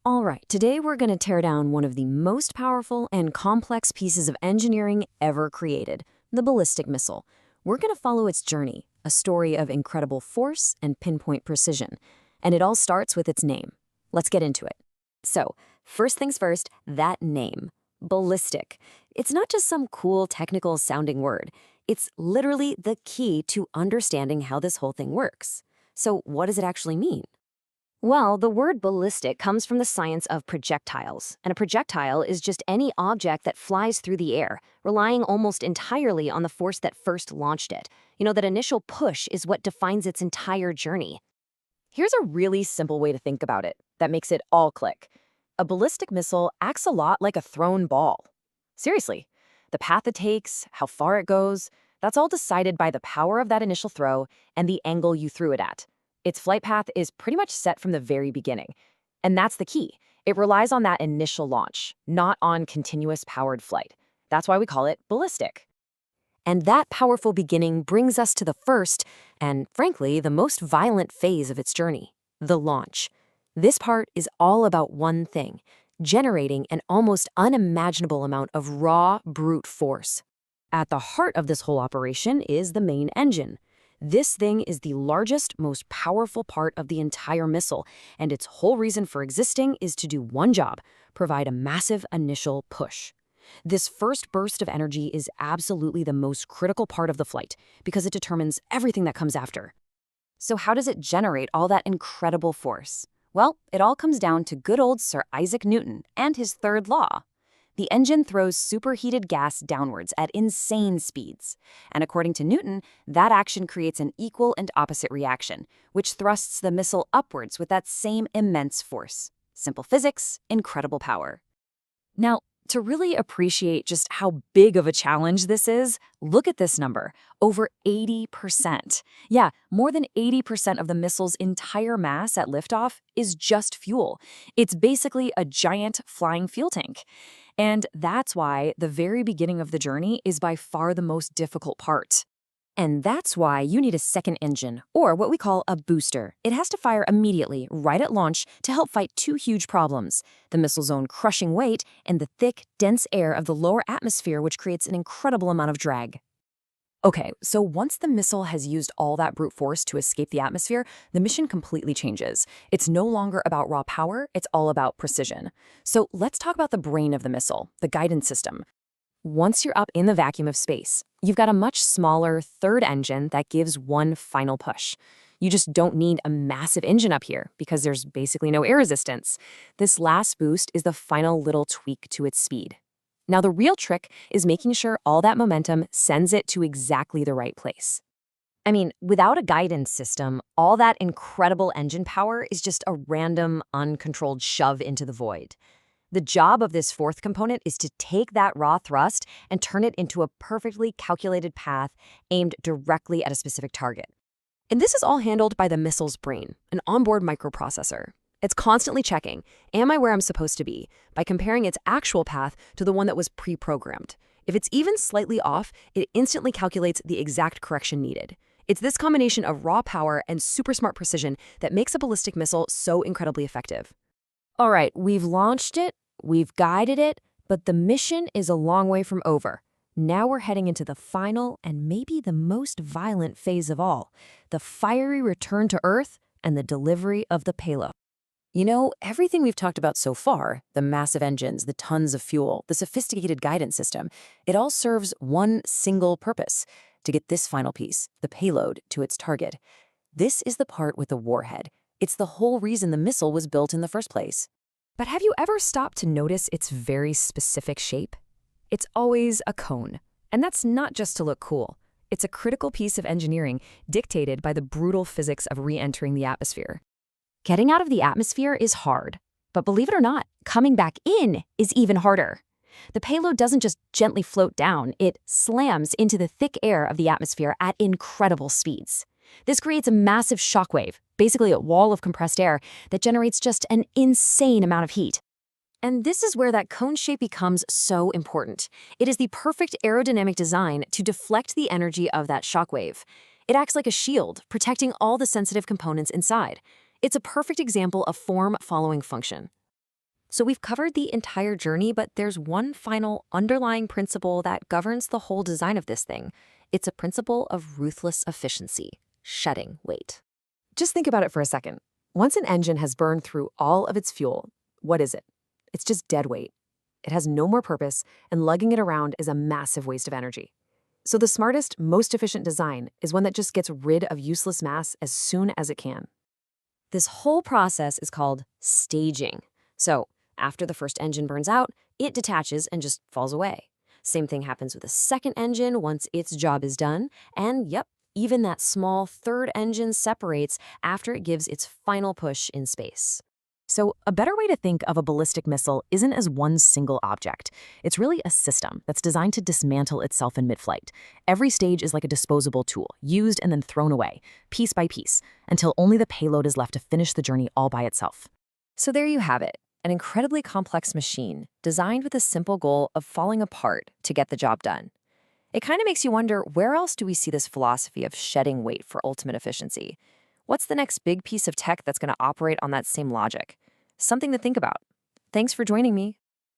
All right, today we're going to tear down one of the most powerful and complex pieces of engineering ever created, the ballistic missile. We're going to follow its journey, a story of incredible force and pinpoint precision. And it all starts with its name. Let's get into it. So, first things first, that name, ballistic. It's not just some cool technical sounding word. It's literally the key to understanding how this whole thing works. So, what does it actually mean? Well, the word ballistic comes from the science of projectiles, and a projectile is just any object that flies through the air, relying almost entirely on the force that first launched it. That initial push is what defines its entire journey. Here's a really simple way to think about it that makes it all click. A ballistic missile acts a lot like a thrown ball. Seriously, the path it takes, how far it goes, that's all decided by the power of that initial throw and the angle you threw it at. Its flight path is pretty much set from the very beginning. And that's the key. It relies on that initial launch, not on continuous powered flight. That's why we call it ballistic. And that powerful beginning brings us to the first, and frankly, the most violent phase of its journey, the launch. This part is all about one thing, generating an almost unimaginable amount of raw, brute force. At the heart of this whole operation is the main engine. This thing is the largest, most powerful part of the entire missile, and its whole reason for existing is to do one job, provide a massive initial push. This first burst of energy is absolutely the most critical part of the flight, because it determines everything that comes after. So how does it generate all that incredible force? Well, it all comes down to good old Sir Isaac Newton and his third law. The engine throws superheated gas downwards at insane speeds. And according to Newton, that action creates an equal and opposite reaction, which thrusts the missile upwards with that same immense force. Simple physics, incredible power. Now, to really appreciate just how big of a challenge this is, look at this number, over 80%. Yeah, more than 80% of the missile's entire mass at liftoff is just fuel. It's basically a giant flying fuel tank. And that's why the very beginning of the journey is by far the most difficult part. And that's why you need a second engine, or what we call a booster. It has to fire immediately, right at launch, to help fight two huge problems: the missile's own crushing weight and the thick, dense air of the lower atmosphere, which creates an incredible amount of drag. Okay, so once the missile has used all that brute force to escape the atmosphere, the mission completely changes. It's no longer about raw power, it's all about precision. So let's talk about the brain of the missile, the guidance system. Once you're up in the vacuum of space, you've got a much smaller third engine that gives one final push. You just don't need a massive engine up here because there's basically no air resistance. This last boost is the final little tweak to its speed. Now, the real trick is making sure all that momentum sends it to exactly the right place. I mean, without a guidance system, all that incredible engine power is just a random, uncontrolled shove into the void. The job of this fourth component is to take that raw thrust and turn it into a perfectly calculated path aimed directly at a specific target. And this is all handled by the missile's brain, an onboard microprocessor. It's constantly checking, am I where I'm supposed to be, by comparing its actual path to the one that was pre-programmed. If it's even slightly off, it instantly calculates the exact correction needed. It's this combination of raw power and super smart precision that makes a ballistic missile so incredibly effective. All right, we've launched it, we've guided it, but the mission is a long way from over. Now we're heading into the final and maybe the most violent phase of all, the fiery return to Earth and the delivery of the payload. Everything we've talked about so far, the massive engines, the tons of fuel, the sophisticated guidance system, it all serves one single purpose: to get this final piece, the payload, to its target. This is the part with the warhead. It's the whole reason the missile was built in the first place. But have you ever stopped to notice its very specific shape? It's always a cone. And that's not just to look cool. It's a critical piece of engineering dictated by the brutal physics of re-entering the atmosphere. Getting out of the atmosphere is hard, but believe it or not, coming back in is even harder. The payload doesn't just gently float down, it slams into the thick air of the atmosphere at incredible speeds. This creates a massive shockwave, basically a wall of compressed air that generates just an insane amount of heat. And this is where that cone shape becomes so important. It is the perfect aerodynamic design to deflect the energy of that shockwave. It acts like a shield, protecting all the sensitive components inside. It's a perfect example of form following function. So we've covered the entire journey, but there's one final underlying principle that governs the whole design of this thing. It's a principle of ruthless efficiency, shedding weight. Just think about it for a second. Once an engine has burned through all of its fuel, what is it? It's just dead weight. It has no more purpose, and lugging it around is a massive waste of energy. So the smartest, most efficient design is one that just gets rid of useless mass as soon as it can. This whole process is called staging. So after the first engine burns out, it detaches and just falls away. Same thing happens with a second engine once its job is done. And yep, even that small third engine separates after it gives its final push in space. So a better way to think of a ballistic missile isn't as one single object. It's really a system that's designed to dismantle itself in mid-flight. Every stage is like a disposable tool, used and then thrown away, piece by piece, until only the payload is left to finish the journey all by itself. So there you have it, an incredibly complex machine designed with a simple goal of falling apart to get the job done. It kind of makes you wonder, where else do we see this philosophy of shedding weight for ultimate efficiency? What's the next big piece of tech that's going to operate on that same logic? Something to think about. Thanks for joining me.